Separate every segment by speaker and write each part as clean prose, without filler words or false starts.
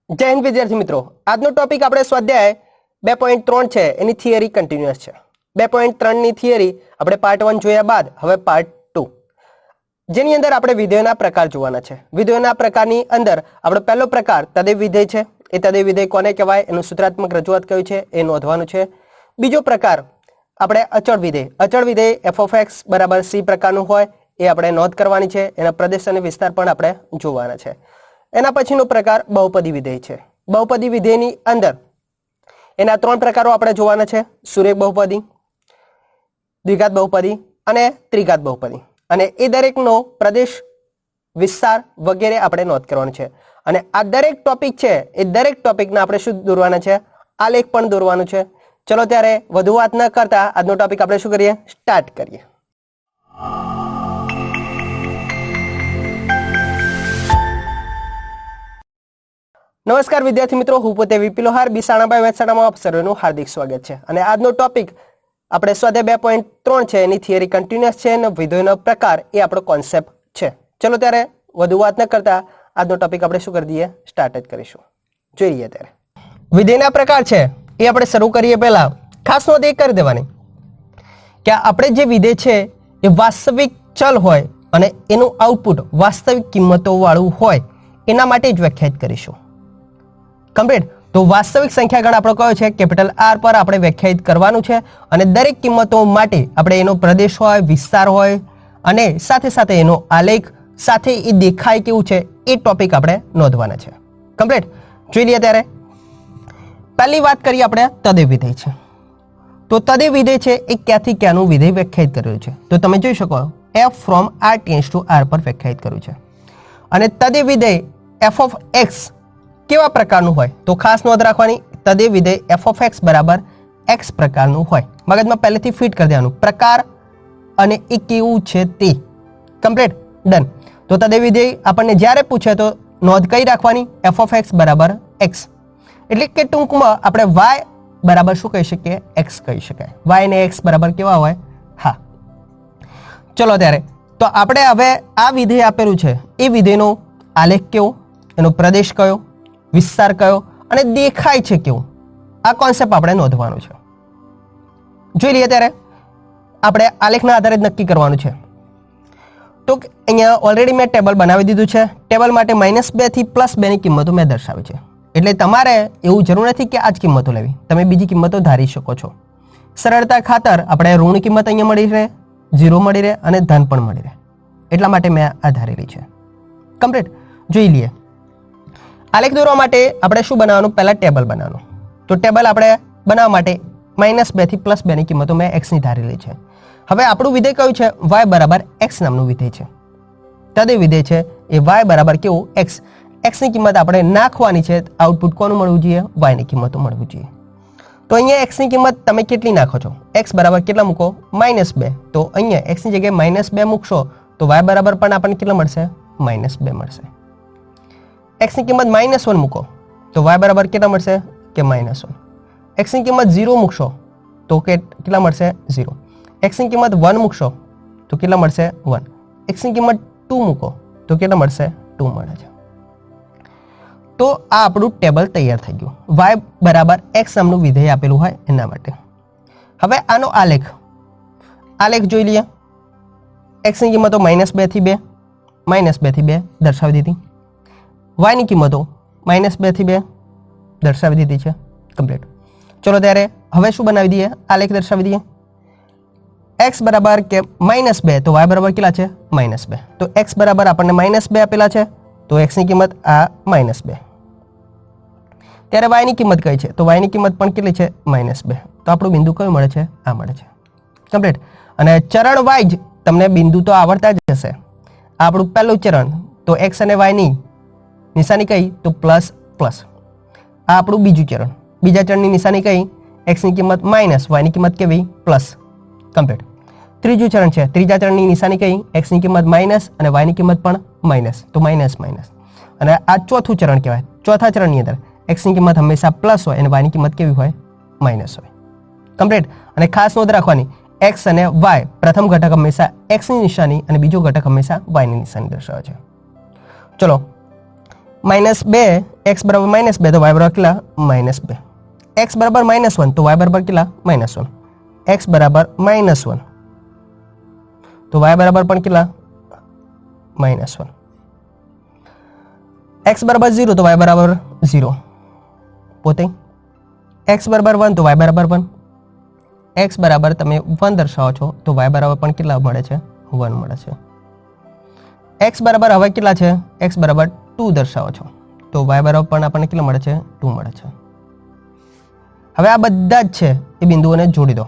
Speaker 1: જય હિન્દ વિદ્યાર્થી મિત્રો, આજનો ટોપિક આપણે સ્વાધ્યાય 2.3 છે એની થિયરી કન્ટિન્યુઅસ છે. 2.3 ની થિયરી આપણે પાર્ટ 1 જોયા બાદ હવે પાર્ટ 2 જેની અંદર આપણે વિધેયોના પ્રકાર જોવાના છે. વિધેયોના પ્રકારની અંદર આપણો પહેલો પ્રકાર તદેવ વિધેય છે. એ તદેવ વિધેય કોને કહેવાય, એનું સૂત્રાત્મક રજૂઆત કયું છે એ નોંધવાનું છે. બીજો પ્રકાર આપણે અચળ વિધેય. અચળ વિધેય f(x) બરાબર c પ્રકારનું હોય એ આપણે નોંધ કરવાની છે. એના પ્રદેશ અને વિસ્તાર પણ આપણે જોવાના છે. એના પછીનો પ્રકાર બહુપદી વિધેય છે. બહુપદી વિધેયની અંદર એના 3 પ્રકારો આપણે જોવાના છે: સુરેખ બહુપદી, દ્વિઘાત બહુપદી અને ત્રિઘાત બહુપદી. અને એ દરેકનો પ્રદેશ, વિસ્તાર વગેરે આપણે નોંધ કરવાનો છે. અને આ દરેક ટોપિક છે એ દરેક ટોપિકના આપણે શું દોરવાના છે, આલેખ પણ દોરવાનું છે. ચલો ત્યારે વધુ વાત ન કરતા આજનો ટોપિક આપણે શું કરીએ, સ્ટાર્ટ કરીએ. નમસ્કાર વિદ્યાર્થી મિત્રો, હું પોતે વીપી લોહાર બિસાણાભાઈ મહેસાણામાં આપ સર્વેનું હાર્દિક સ્વાગત છે. અને આજનો ટોપિક આપણે સ્વાધ્યાય 2.3 છે એની થિયરી કન્ટિન્યુઅસ છે અને વિધેયનો પ્રકાર એ આપણો કોન્સેપ્ટ છે. ચલો ત્યારે વધુ વાત ન કરતા આજનો ટોપિક આપણે શું કરી દઈએ, સ્ટાર્ટ જ કરીશું. જોઈ લઈએ ત્યારે વિધેયના પ્રકાર છે એ આપણે શરૂ કરીએ પહેલા ખાસ નોંધ એ કરી દેવાની કે આપણે જે વિધેય છે એ વાસ્તવિક ચલ હોય અને એનું આઉટપુટ વાસ્તવિક કિંમતો વાળું હોય એના માટે જ વ્યાખ્યાયિત કરીશું. કમ્પ્લીટ. તો વાસ્તવિક સંખ્યા ગણ આપણો કયો છે, કેપિટલ R પર આપણે વ્યાખ્યાયિત કરવાનું છે. અને દરેક કિંમતો માટે આપણે એનો પ્રદેશ હોય, વિસ્તાર હોય અને સાથે સાથે એનો આલેખ, સાથે એ દેખાય કેવું છે એ ટોપિક આપણે નોંધવાના છે. કમ્પ્લીટ. જોઈ લઈએ ત્યારે પહેલી વાત કરીએ આપણે તદેવ વિધેય છે. તો તદેવ વિધેય છે એ ક્યાંથી ક્યાંનું વિધેય વ્યાખ્યાયિત કર્યું છે, તો તમે જોઈ શકો f from r tends to r પર વ્યાખ્યાયિત કર્યું છે. અને તદેવ વિધેય f(x) કેવા પ્રકારનું હોય, તો ખાસ નોંધ રાખવાની, તદેવ વિધેય f(x) બરાબર x પ્રકારનું હોય. મગજમાં પહેલેથી ફિટ કરી દેવાનું પ્રકાર અને એ કેવું છે તે. કમ્પ્લીટ. ડન. તો તદેવ વિધેય આપણને જ્યારે પૂછે તો નોંધ કઈ રાખવાની, f(x) બરાબર x. એટલે કે ટૂંકમાં આપણે y બરાબર શું કહી શકીએ, x કહી શકાય. y ને x બરાબર કેવા હોય, હા. ચલો ત્યારે તો આપણે હવે આ વિધેય આપેલું છે એ વિધેયનો આલેખ કેવો, એનો પ્રદેશ કયો, વિસ્તાર કયો અને દેખાય છે કેવું, આ કોન્સેપ્ટ આપણે નોંધવાનું છે. જોઈ લઈએ ત્યારે આપણે આલેખના આધારે જ નક્કી કરવાનું છે. તો અહીંયા ઓલરેડી મેં ટેબલ બનાવી દીધું છે. ટેબલ માટે -2 થી +2 ની કિંમતો મેં દર્શાવી છે. એટલે તમારે એવું જરૂર નથી કે આ જ કિંમતો લેવી, તમે બીજી કિંમતો ધારી શકો છો. સરળતા ખાતર આપણે ઋણ કિંમત અહીંયા મળી રહે, 0 મળી રહે અને ધન પણ મળી રહે, એટલા માટે મેં આ ધારેલી છે. કમ્પ્લીટ. જોઈ લઈએ આલેખ દોરવા માટે આપણે શું બનાવવાનું, પહેલા ટેબલ બનાવવાનું. તો ટેબલ આપણે બનાવવા માટે -2 થી +2 ની કિંમતો મેં x ની ધારેલી છે. હવે આપણું વિધેય કયું છે, y બરાબર x નામનું વિધેય છે. તદેવ વિધેય છે એ y બરાબર કેવું, x. x ની કિંમત આપણે નાખવાની છે, આઉટપુટ કોનું મળવું જોઈએ, y ની કિંમતો મળવું જોઈએ. તો અહીંયા x ની કિંમત તમે કેટલી નાખો છો, x બરાબર કેટલા મૂકો, -2. તો અહીંયા x ની જગ્યાએ -2 મૂકશો તો y બરાબર પણ આપણને કેટલા મળશે, -2 મળશે. x ની કિંમત -1 મૂકો તો y બરાબર કેટલા મળશે કે -1. x ની કિંમત 0 મૂકશો તો કેટલા મળશે, 0. x ની કિંમત 1 મૂકશો તો કેટલા મળશે, 1. x ની કિંમત 2 મૂકો તો કેટલા મળશે, 2 મળે છે. તો આ આપણું ટેબલ તૈયાર થઈ ગયું, y બરાબર x નામનું વિધેય આપેલું હોય એના માટે. હવે આનો આલેખ જોઈ લઈએ. x ની કિંમતો -2 થી 2, -2 થી 2 દર્શાવી દીધી. y ની કિંમતો -2 થી 2 દર્શાવી દીધી છે. કમ્પ્લીટ. ચલો ત્યારે હવે શું બનાવી દઈએ, આલેખ દર્શાવી દઈએ. x બરાબર કે -2 તો y બરાબર કેટલા છે, -2. તો x બરાબર આપણને -2 આપેલા છે તો x ની કિંમત આ -2. ત્યારે y ની કિંમત કઈ છે, તો y ની કિંમત પણ કેટલી છે, -2. તો આપણું બિંદુ કયું મળે છે, આ મળે છે. કમ્પ્લીટ. અને ચરણ વાઇઝ તમને બિંદુ તો આવડતા જ હશે. આપણું પહેલું ચરણ તો x અને y ની નિશાની કઈ, તો પ્લસ પ્લસ. આ આપણું બીજું ચરણ. બીજા ચરણની નિશાની કઈ, x ની કિંમત માઇનસ, y ની કિંમત કેવી, પ્લસ. કમ્પ્લીટ. ત્રીજું ચરણ છે, ત્રીજા ચરણની નિશાની કઈ, x ની કિંમત માઇનસ અને y ની કિંમત પણ માઇનસ, તો માઇનસ માઇનસ. અને આ ચોથું ચરણ કહેવાય. ચોથા ચરણની અંદર x ની કિંમત હંમેશા પ્લસ હોય અને y ની કિંમત કેવી હોય, માઇનસ હોય. કમ્પ્લીટ. અને ખાસ નોંધ રાખવાની, x અને y પ્રથમ ઘટક હંમેશા x ની નિશાની અને બીજો ઘટક હંમેશા y ની નિશાની દર્શાવે છે. ચલો -2 x બરાબર -2 તો y બરાબર કેટલા -2, x બરાબર -1 તો y બરાબર કેટલા -1, x બરાબર -1 તો y બરાબર પણ કેટલા -1, x બરાબર 0 તો y બરાબર 0 પોતે, x બરાબર 1 તો y બરાબર 1, x બરાબર તમે 1 દર્શાવો છો તો y બરાબર પણ કેટલા મળે છે 1 મળે છે, x બરાબર હવે કેટલા છે x બરાબર 2 દર્શાવો છો તો y બરાબર પણ આપણને કેટલા મળે છે 2 મળે છે। હવે આ બધા જ છે એ બિંદુઓને જોડી દો,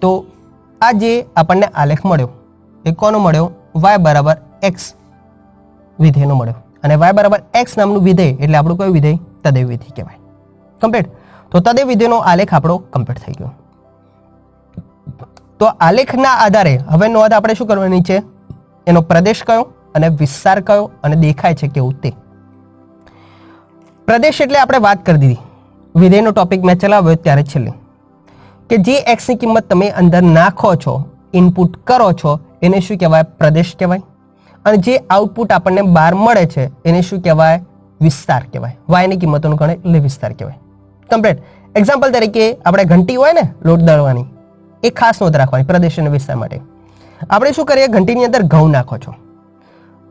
Speaker 1: તો આ જે આપણને આલેખ મળ્યો એ કોનો મળ્યો y બરાબર x વિધેયનો મળ્યો, અને y બરાબર x નામનું વિધેય એટલે આપણું કયું વિધેય તદેવ વિધેય કહેવાય। કમ્પ્લીટ, તો તદેવ વિધેયનો આલેખ આપણો કમ્પ્લીટ થઈ ગયો। તો આલેખના આધારે હવે નોંધ આપણે શું કરવાની છે, એનો પ્રદેશ કયો અને વિસ્તાર કયો અને દેખાય છે કેવું તે। પ્રદેશ એટલે આપણે વાત કરી દીધી વિધેયનો ટોપિક મેં ચલાવ્યો ત્યારે છેલ્લે કે જે x ની કિંમત તમે અંદર નાખો છો, ઇનપુટ કરો છો એને શું કહેવાય પ્રદેશ કહેવાય, અને જે આઉટપુટ આપણને બહાર મળે છે એને શું કહેવાય વિસ્તાર કહેવાય, y ની કિંમતોનું ગણ એટલે વિસ્તાર કહેવાય। કમ્પ્લીટ, એક્ઝામ્પલ તરીકે આપણે ઘંટી હોય ને લોટ દળવાની, એ ખાસ નોંધ રાખવાની પ્રદેશ અને વિસ્તાર માટે। આપણે શું કરીએ, ઘંટીની અંદર ઘઉં નાખો છો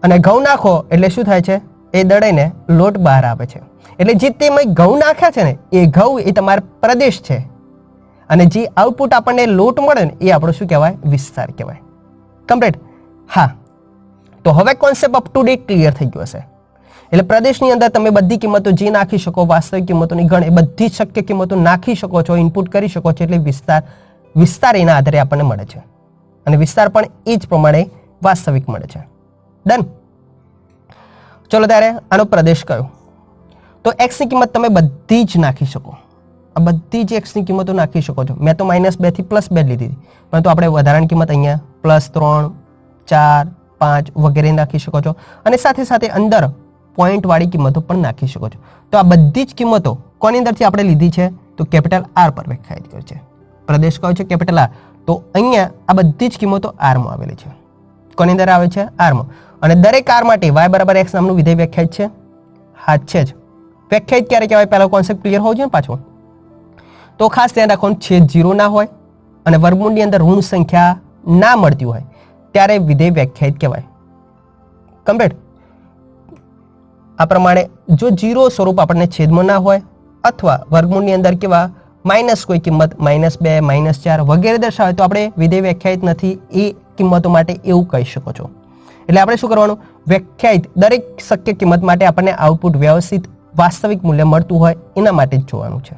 Speaker 1: અને ઘઉં નાખો એટલે શું થાય છે એ દળાઈને લોટ બહાર આવે છે, એટલે જે તમે ઘઉં નાખ્યા છે ને એ ઘઉં એ તમારો પ્રદેશ છે, અને જે આઉટપુટ આપણને લોટ મળે ને એ આપણો શું કહેવાય વિસ્તાર કહેવાય। કમ્પ્લીટ, હા તો હવે concept up to date clear થઈ ગયો હશે। એટલે પ્રદેશની અંદર તમે બધી કિંમતો જે નાખી શકો, વાસ્તવિક કિંમતોની ગણ એ બધી શક્ય કિંમતો નાખી શકો છો, ઇનપુટ કરી શકો છો, એટલે વિસ્તાર એના આધારે આપણને મળે છે, અને વિસ્તાર પણ એ જ પ્રમાણે વાસ્તવિક મળે છે। ડન, ચલો ત્યારે આનો પ્રદેશ કયો, તો x ની કિંમત તમે બધી જ નાખી શકો, આ બધી જ x ની કિંમતો નાખી શકો છો। મેં તો -2 થી +2 લીધી હતી, પરંતુ આપણે વધારાની કિંમત અહીંયા +3, 4, 5 વગેરે નાખી શકો છો, અને સાથે સાથે અંદર પોઈન્ટ વાળી કિંમતો પણ નાખી શકો છો। તો આ બધી જ કિંમતો કોની અંદરથી આપણે લીધી છે, તો કેપિટલ R પર વ્યાખ્યાયિત કરી છે। પ્રદેશ કયો છે કેપિટલ R, તો અહીંયા આ બધી જ કિંમતો R માં આવેલી છે। કોની અંદર આવે છે R માં, અને દરેક R માટે y બરાબર x નામનું વિધેય વ્યાખ્યાયિત છે, હા છે જ। વ્યાખ્યાયિત ક્યારે કહેવાય, પહેલો કોન્સેપ્ટ ક્લિયર હોવો જોઈએ ને પાછો, તો ખાસ ધ્યાન રાખવાનું છેદ 0 ના હોય અને વર્ગમૂળની અંદર ઋણ સંખ્યા ના મળતી હોય ત્યારે વિધેય વ્યાખ્યાયિત કહેવાય। કમ્પ્લીટ, આ પ્રમાણે જો 0 સ્વરૂપ આપણને છેદમાં ના હોય અથવા વર્ગમૂળની અંદર કેવા માઇનસ કોઈ કિંમત -2, -4 વગેરે દર્શાવે તો આપણે વિધેય વ્યાખ્યાયિત નથી એ કિંમતો માટે એવું કહી શકો છો। એટલે આપણે શું કરવાનું, વ્યાખ્યાયિત દરેક શક્ય કિંમત માટે આપણને આઉટપુટ વ્યવસ્થિત વાસ્તવિક મૂલ્ય મળતું હોય એના માટે જ જોવાનું છે।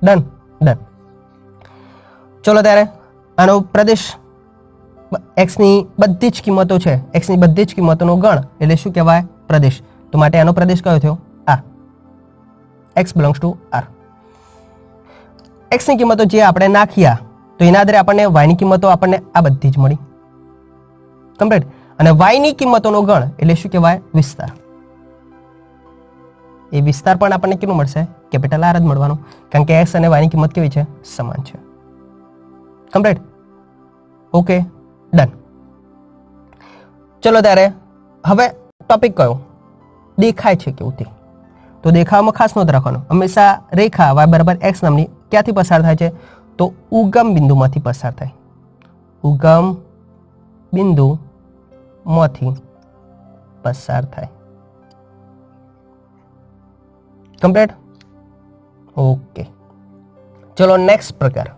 Speaker 1: ડન ડન, ચલો ત્યારે આનો પ્રદેશ x ની બધી જ કિંમતો છે, x ની બધી જ કિંમતોનો ગણ એટલે શું કહેવાય પ્રદેશ, તો માટે આનો પ્રદેશ કયો થયો આ, x belongs to R। x ની કિંમતો જે આપણે નાખ્યા તો એના આધારે આપણને y ની કિંમતો આપણને આ બધી જ મળી। કમ્પ્લીટ, અને y ની કિંમતોનો ગણ એટલે શું કહેવાય વિસ્તાર, એ વિસ્તાર પણ આપણને કેટલું મળશે કેપિટલ R જ મળવાનું, કારણ કે x અને y ની કિંમત કેવી છે સમાન છે। કમ્પ્લીટ, ઓકે ડન, ચલો ત્યારે હવે ટોપિક કયો દેખાય છે કેવું તે, તો દેખાવામાં ખાસ નોંધ રાખવાનું હંમેશા રેખા y બરાબર x નામની ક્યાંથી પસાર થાય છે, તો ઉગમ બિંદુમાંથી પસાર થાય, ઉગમ બિંદુમાંથી પસાર થાય। કમ્પ્લીટ, ઓકે ચલો નેક્સ્ટ પ્રકાર।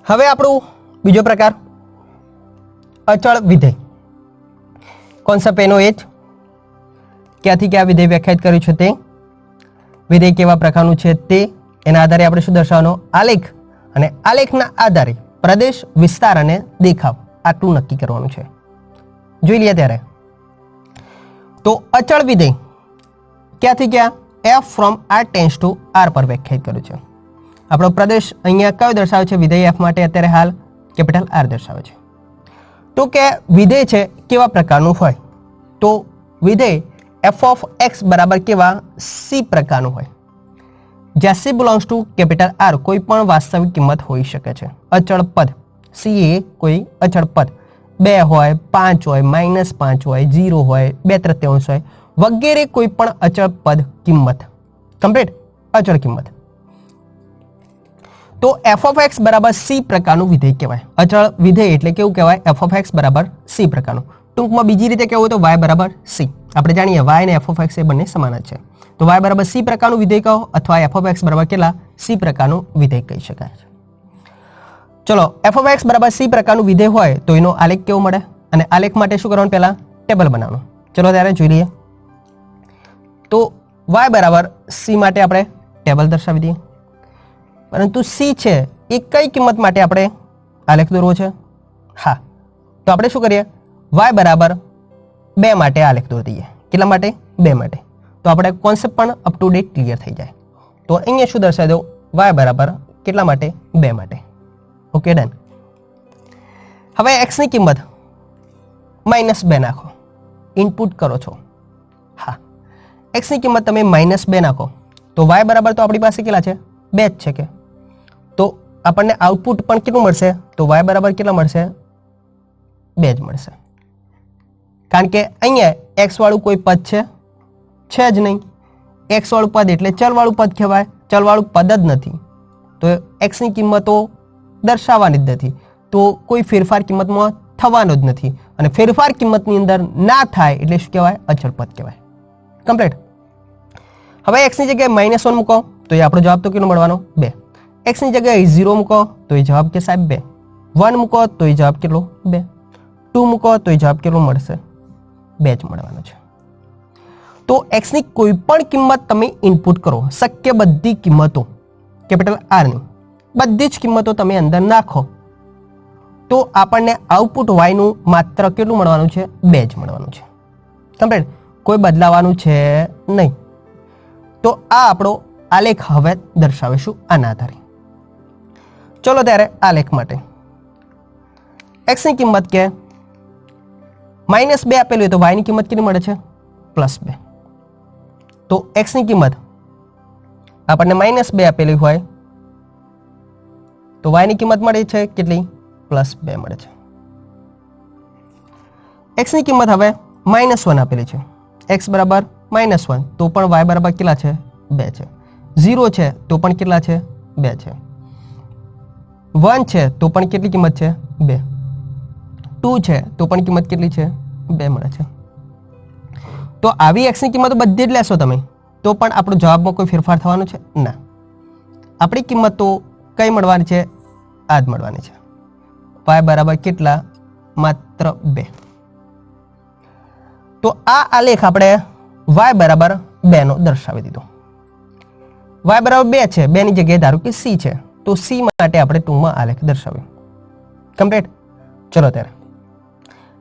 Speaker 1: હવે આપણું બીજો પ્રકાર અચળ વિધેય, કોન્સેપ્ટ એનો એ જ ક્યાંથી ક્યાં વિધેય વ્યાખ્યાયિત કર્યું છે તે, વિધેય કેવા પ્રકારનું છે તે, એના આધારે આપણે શું દર્શાવવાનો આલેખ, અને આલેખના આધારે પ્રદેશ, વિસ્તાર અને દેખાવ આટલું નક્કી કરવાનું છે। જોઈ લઈએ ત્યારે, તો અચળ વિધેય ક્યાંથી ક્યાં f from r tends to r પર વ્યાખ્યાયિત કર્યું છે। આપણો પ્રદેશ અહીંયા કયો દર્શાવે છે, વિધેય f માટે અત્યારે હાલ કેપિટલ R દર્શાવે છે। તો કે વિધેય છે કેવા પ્રકારનું હોય, તો વિધેય f of x બરાબર કેવા c પ્રકારનું હોય, જ્યાં C belongs to capital R કોઈ પણ વાસ્તવિક કિંમત હોઈ શકે છે. અચળ પદ સી એ કોઈ અચળ પદ 2 હોય, 5 હોય, -5 હોય, 0 હોય, 2/3 હોય વગેરે કોઈ પણ અચળ પદ કિંમત. કમ્પ્લીટ. અચળ કિંમત. તો f of x બરાબર c પ્રકારનું વિધેય કહેવાય. અચળ વિધેય એટલે કેવું કહેવાય? f of x બરાબર c પ્રકારનું. ટૂંકમાં બીજી રીતે કહેવું તો y બરાબર c. આપણે જાણીએ y અને f of x એ બંને સમાન જ છે. તો y બરાબર c પ્રકારનું વિધેય કહો અથવા f of x બરાબર કેટલા? c પ્રકારનું વિધેય કહી શકાય છે. ચલો, f of x બરાબર c પ્રકારનું વિધેય હોય તો એનો આલેખ કેવો મળે? અને આલેખ માટે શું કરવાનું? પહેલા ટેબલ બનાવવાનું. ચલો ત્યારે જોઈ લઈએ. તો y બરાબર c માટે આપણે ટેબલ દર્શાવી દઈએ. પરંતુ c છે એ કઈ કિંમત માટે આપણે આલેખ દોરવો છે? હા, તો આપણે શું કરીએ? y બરાબર 2 માટે આલેખ દોરી દઈએ. કેટલા માટે? 2 માટે. તો આપણે કોન્સેપ્ટ પણ અપ ટુ ડેટ ક્લિયર થઈ જાય. તો અહીંયા શું દર્શાવી દો? y બરાબર કેટલા માટે? 2 માટે. Okay, done. હવે x ની કિંમત -2 નાખો. ઇનપુટ કરો છો. હા, x ની કિંમત તમે -2 નાખો તો y બરાબર તો આપણી પાસે કેટલા છે? 2 જ છે કે. તો આપણને આઉટપુટ પણ કેટલું મળશે? તો y બરાબર કેટલા મળશે? 2 જ મળશે. કારણ કે અહીંયા x વાળું કોઈ પદ છે જ નહીં. x વાળું પદ એટલે ચલવાળું પદ કહેવાય. ચલવાળું પદ જ નથી તો x ની કિંમતો દર્શાવવાની જ નથી. તો કોઈ ફેરફાર કિંમતમાં થવાનો જ નથી. અને ફેરફાર કિંમતની અંદર ના થાય એટલે શું કહેવાય? અચળ પદ કહેવાય. કમ્પ્લીટ. હવે x ની જગ્યાએ -1 મૂકો તો એ આપણો જવાબ તો કેટલો મળવાનો? 2. x ની જગ્યાએ 0 મૂકો તો એ જવાબ કે સાહેબ 2. 1 મૂકો તો એ જવાબ કેટલો? 2. 2 મૂકો તો એ જવાબ કેટલો મળશે? 2 જ મળવાનો છે. તો x ની કોઈ પણ કિંમત તમે ઇનપુટ કરો, શક્ય બધી કિંમતો કેપિટલ R ની બધી જ કિંમતો તમે અંદર નાખો તો આપણને આઉટપુટ y નું માત્ર કેટલું મળવાનું છે? 2 જ મળવાનું છે. કમ્પ્લીટ. કોઈ બદલાવાનું છે નહીં. તો આ આપણો આલેખ હવે દર્શાવીશું આના આધારે. ચલો ત્યારે આલેખ માટે x ની કિંમત કે -2 આપેલું હોય તો y ની કિંમત કેટલી મળે છે? +2. તો x ની કિંમત આપણને -2 આપેલી હોય તો y ની કિંમત મળે છે કેટલી? +2 મળે છે. x ની કિંમત હવે -1 આપેલી છે. x બરાબર -1 તો પણ y બરાબર કેટલા છે? 2 છે. 0 છે તો પણ કેટલા છે? 2 છે. 1 છે તો પણ કેટલી કિંમત છે? 2. 2 છે તો પણ કિંમત કેટલી છે? 2 મળે છે. તો આવી x ની કિંમતો બધી જ લેશો તમે તો પણ આપણો જવાબમાં કોઈ ફેરફાર થવાનો છે? ના. આપણી કિંમત તો કઈ મળવાની છે? આ જ મળવાની છે. y બરાબર કેટલા? માત્ર 2. તો આ આલેખ આપણે y બરાબર 2 નો દર્શાવી દીધો. y બરાબર 2 છે. 2 ની જગ્યાએ ધારો કે c છે તો c માટે આપણે ટૂંકમાં આલેખ દર્શાવ્યો. કમ્પ્લીટ. ચલો ત્યારે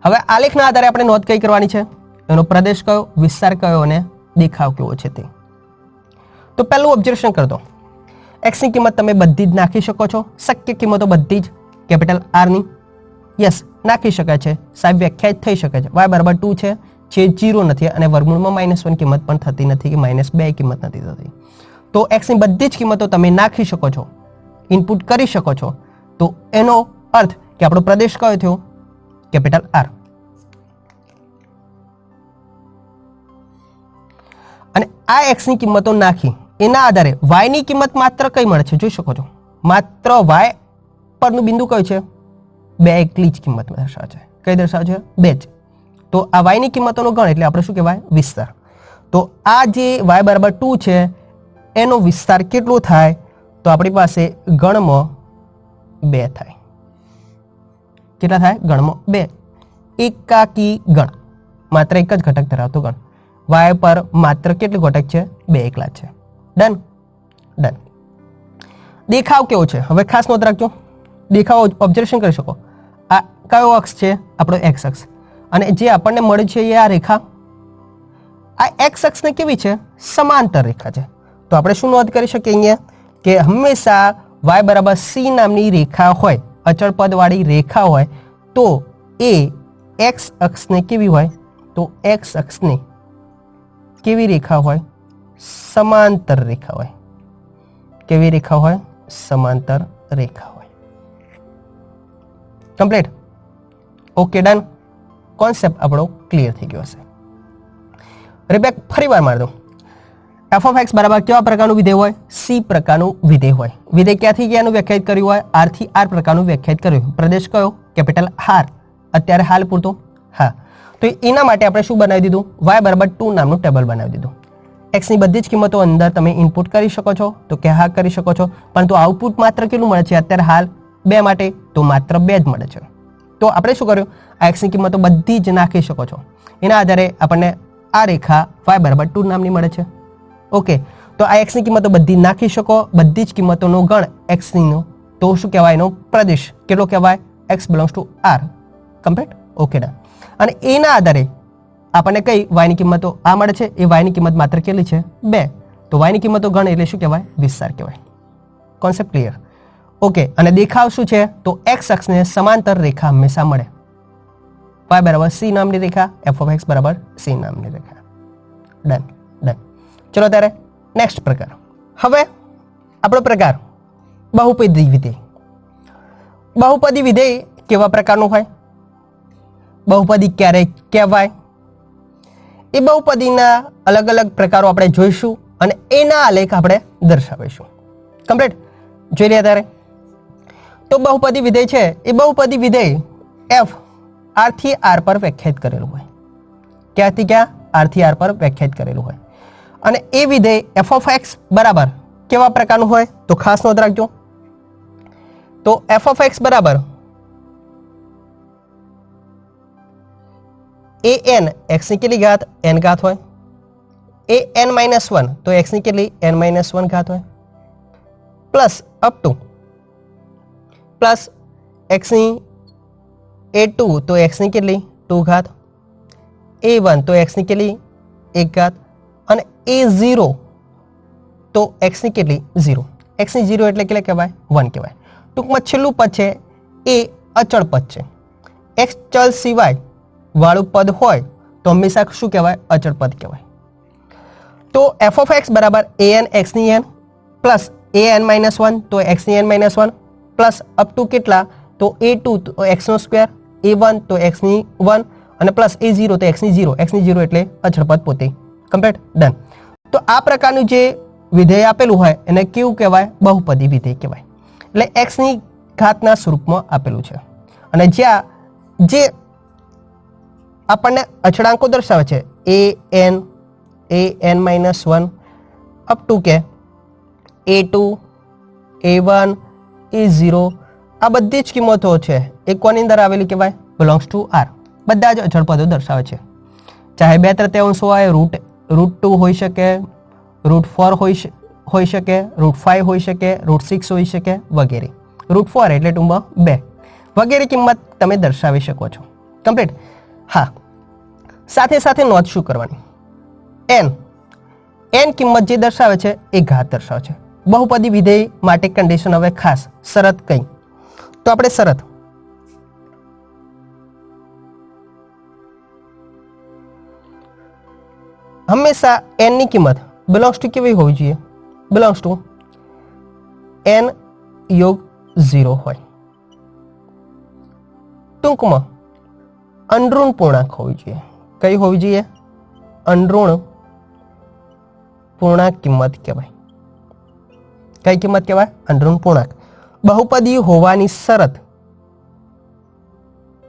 Speaker 1: હવે આલેખના આધારે આપણે નોંધ કઈ કરવાની છે? એનો પ્રદેશ કયો, વિસ્તાર કયો અને દેખાવ કેવો છે તે. તો પહેલું ઓબ્ઝર્વેશન કરતો x ની કિંમત તમે બધી જ નાખી શકો છો. શક્ય કિંમતો બધી જ કેપિટલ R ની યસ નાખી શકાય છે. સાહેબ વ્યાખ્યાયિત થઈ શકે છે. y બરાબર 2 છે, જે 0 નથી અને વર્ગમૂળમાં -1 કિંમત પણ થતી નથી કે -2 કિંમત નથી થતી. તો x ની બધી જ કિંમતો તમે નાખી શકો છો, ઇનપુટ કરી શકો છો. તો એનો અર્થ કે આપણો પ્રદેશ કયો થયો? Capital R. અને આ x ની કિંમતો નાખી એના આધારે y ની કિંમત માત્ર કઈ મળે છે? જોઈ શકો છો માત્ર y પરનું બિંદુ કયું છે? 2 એકલી જ કિંમત દર્શાવે છે. કઈ દર્શાવે છે? 2 જ. તો આ y ની કિંમતોનો ગણ એટલે આપણે શું કહેવાય? વિસ્તાર. તો આ જે y બરાબર 2 છે એનો વિસ્તાર કેટલો થાય? તો આપણી પાસે ગણમાં 2 થાય. કેટલા થાય? ગણમાં 2. એકાકી ગણ, માત્ર એક જ ઘટક ધરાવતો ગણ. y પર માત્ર કેટલું ઘટક છે? 2 એકલા છે. ડન. ડન. દેખાવ કેવો છે? હવે ખાસ નોંધ રાખજો. દેખાવ ઓબ્ઝર્વેશન કરી શકો. આ કયો અક્ષ છે? આપણો x અક્ષ. અને જે આપણને મળે છે એ આ રેખા. આ x અક્ષને કેવી છે? સમાંતર રેખા છે. તો આપણે શું નોંધ કરી શકીએ અહીંયા કે હંમેશા y બરાબર c નામની રેખા હોય, અચળ પદ વાળી રેખા હોય તો એ x અક્ષને કેવી હોય? તો x અક્ષને કેવી રેખા હોય? સમાંતર રેખા હોય. કેવી રેખા હોય? સમાંતર રેખા હોય. કમ્પ્લીટ. Okay, done. કોન્સેપ્ટ આપણો ક્લિયર થઈ ગયો હશે. રિબેક ફરી વાર માર દો. એફ ઓફ એક્સ બરાબર કેવા પ્રકારનું વિધેય હોય? સી પ્રકારનું વિધેય હોય. વિધેય ક્યાંથી ક્યાંનું વ્યાખ્યાયિત કર્યું હોય? આર થી આર પ્રકારનું વ્યાખ્યાયિત કર્યું હોય. પ્રદેશ કયો? Capital R. અત્યારે હાલ પૂરતો હા. તો એના માટે આપણે શું બનાવી દીધું? y બરાબર 2 નામનું ટેબલ બનાવી દીધું. x ની બધી જ કિંમતો અંદર તમે ઇનપુટ કરી શકો છો, તો કે હા કરી શકો છો, પરંતુ આઉટપુટ માત્ર કેટલું મળે છે અત્યારે હાલ? 2 માટે તો માત્ર 2 જ મળે છે. તો આપણે શું કર્યું? આ x ની કિંમતો બધી જ નાખી શકો છો. એના આધારે આપણને આ રેખા y બરાબર 2 નામની મળે છે. ઓકે, તો આ x ની કિંમતો બધી નાખી શકો, બધી જ કિંમતોનો ગણ x નો, તો શું કહેવાય? એનો પ્રદેશ કેટલો કહેવાય? x belongs to r. Complete. Okay, done. અને એના આધારે આપણને કઈ y ની કિંમતો આ મળે છે, એ y ની કિંમત માત્ર કેટલી છે? 2. તો y ની કિંમતો ગણ એટલે શું કહેવાય? વિસ્તાર કહેવાય. Concept clear? ઓકે, અને દેખાવ શું છે? તો x અક્ષને સમાંતર રેખા હંમેશા મળે. y બરાબર c નામની રેખા, f of x બરાબર c નામની રેખા. Done done. ચલો ત્યારે નેક્સ્ટ પ્રકાર. હવે આપણો પ્રકાર બહુપદી વિધેય. બહુપદી વિધેય કેવા પ્રકારનું હોય? બહુપદી ક્યારે કહેવાય? એ બહુપદીના અલગ અલગ પ્રકારો આપણે જોઈશું અને એના આલેખ આપણે દર્શાવીશું. કમ્પ્લીટ. જોઈ લે ત્યારે. તો બહુપદી વિધેય છે, એ બહુપદી વિધેય f r થી r પર વ્યાખ્યાયિત કરેલું હોય. ક્યાંથી ક્યાં? r થી r પર વ્યાખ્યાયિત કરેલું હોય. અને એ વિધેય f of x બરાબર કેવા પ્રકારનું હોય? તો ખાસ નોંધ રાખજો. તો f of x બરાબર an x ની કેટલી ઘાત? n ઘાત હોય. an -1 તો x ની કેટલી? n -1 ઘાત હોય. Plus up to plus x ની a2 તો x ની કેટલી? 2 ઘાત. a1 તો x ની કેટલી? 1 ઘાત. અને a0 તો x ની કેટલી? 0. x ની 0 એટલે કેટલે કહેવાય? 1 કહેવાય. ટૂંકમાં છેલ્લું પદ છે એ અચળ પદ છે. x ચલ સિવાય વાળું પદ હોય તો હંમેશા શું કહેવાય? અચળ પદ કહેવાય. તો f of x બરાબર an x ની n પ્લસ an -1 તો x ની n -1 પ્લસ અપ ટુ કેટલા? તો a2 તો x નો સ્ક્વેર, a1 તો x ની 1 અને પ્લસ a0 તો x ની 0. x ની 0 એટલે અચળ પદ પોતે. કમ્પ્લીટ. ડન. તો આ પ્રકારનું જે વિધેય આપેલું હોય એને કેવું કહેવાય? બહુપદી વિધેય કહેવાય. એટલે x ની ઘાતના સ્વરૂપમાં આપેલું છે. અને જ્યાં જે આપણને અચળાંકો દર્શાવે છે an -1 અપ ટુ કે a2 a1 a0 આ બધી જ કિંમતો છે એ કોની અંદર આવેલી કહેવાય? Belongs to r. બધા જ અચળ પદો દર્શાવે છે. ચાહે 2/3 હોય, √2 હોઈ શકે, √4 હોઈ શકે, √5 હોઈ શકે, √6 હોઈ શકે વગેરે. √4 એટલે ટૂંકમાં 2 વગેરે કિંમત તમે દર્શાવી શકો છો. કમ્પ્લીટ. હા, સાથે સાથે નોંધ શું કરવાની? n કિંમત જે દર્શાવે છે એ ઘાત દર્શાવે છે. બહુપદી વિધેય માટે કન્ડિશન હવે ખાસ શરત કઈ? તો આપણે શરત હંમેશા n ની કિંમત બિલોંગ્સ ટુ કેવી હોવી જોઈએ? બિલોંગ્સ ટુ n યોગ 0 હોય. ટૂંકમાં અનઋણ પૂર્ણાંક હોવી જોઈએ. કઈ હોવી જોઈએ? અનઋણ પૂર્ણાંક કિંમત કહેવાય. કઈ કિંમત કહેવાય? અનઋણ પૂર્ણાંક. બહુપદી હોવાની શરત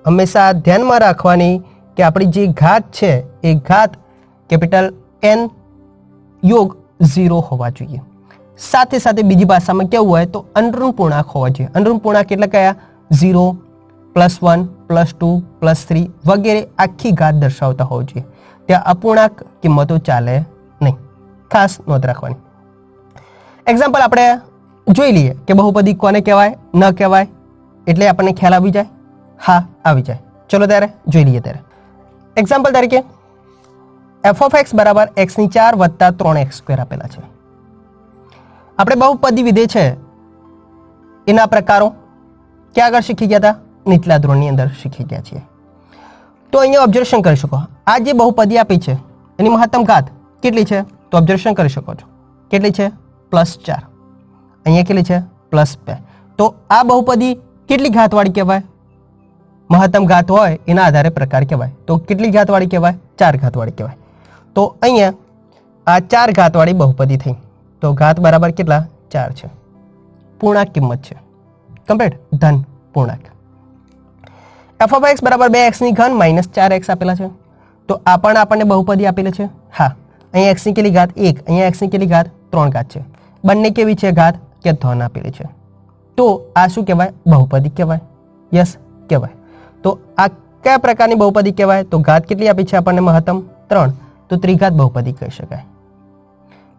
Speaker 1: હંમેશા ધ્યાનમાં રાખવાની કે આપણી જે ઘાત છે એ ઘાત કેપિટલ n યોગ 0 હોવા જોઈએ. સાથે સાથે બીજી ભાષામાં કેવું હોય તો અનઋણ પૂર્ણાંક હોવા જોઈએ. અનઋણ પૂર્ણાંક એટલે કયા? 0 +1 +2 +3 વગેરે આખી ઘાત દર્શાવતા હોવું જોઈએ. ત્યાં અપૂર્ણાંક કિંમતો ચાલે નહીં. ખાસ નોંધ રાખવાની. એક્ઝામ્પલ આપણે જોઈ લઈએ કે બહુપદી કોને કહેવાય, ન કહેવાય, એટલે આપણને ખ્યાલ આવી જાય. હા, આવી જાય. ચલો ત્યારે જોઈ લઈએ. ત્યારે એક્ઝામ્પલ તરીકે f of x બરાબર x ની 4 વત્તા 3x² આપેલા છે. આપણે બહુપદી વિધેય છે એના પ્રકારો ક્યાં આગળ શીખી ગયા હતા? નીચલા ધોરણની અંદર શીખી ગયા છીએ. તો અહીંયા ઓબ્ઝર્વેશન કરી શકો. આ જે બહુપદી આપી છે એની મહત્તમ ઘાત કેટલી છે? તો ઓબ્ઝર્વેશન કરી શકો છો. કેટલી છે? +4. અહીંયા કેટલી છે +2. તો આ બહુપદી કેટલી ઘાતવાળી કહેવાય? મહત્તમ ઘાત હોય એના આધારે પ્રકાર કહેવાય. તો કેટલી ઘાતવાળી કહેવાય? 4 ઘાતવાળી કહેવાય. તો અહીંયા આ 4 ઘાતવાળી બહુપદી થઈ. તો ઘાત બરાબર કેટલા? 4 છે. પૂર્ણાંક કિંમત છે, કમ્પ્લીટ, ધન પૂર્ણાંક. f of x બરાબર 2x ની ઘન માઇનસ 4x આપેલા છે. તો આ પણ આપણને બહુપદી આપેલી છે. હા, અહીંયા x ની કેટલી ઘાત? 1. અહીંયા x ની કેટલી ઘાત? 3 ઘાત છે. બંને કેવી છે ઘાત? કે ધન આપેલી છે. તો આ શું કહેવાય? બહુપદી કહેવાય. યસ, કહેવાય. તો આ કયા પ્રકારની બહુપદી કહેવાય? તો ઘાત કેટલી આપી છે આપણને? મહત્તમ 3. તો ત્રિઘાત બહુપદી કહી શકાય.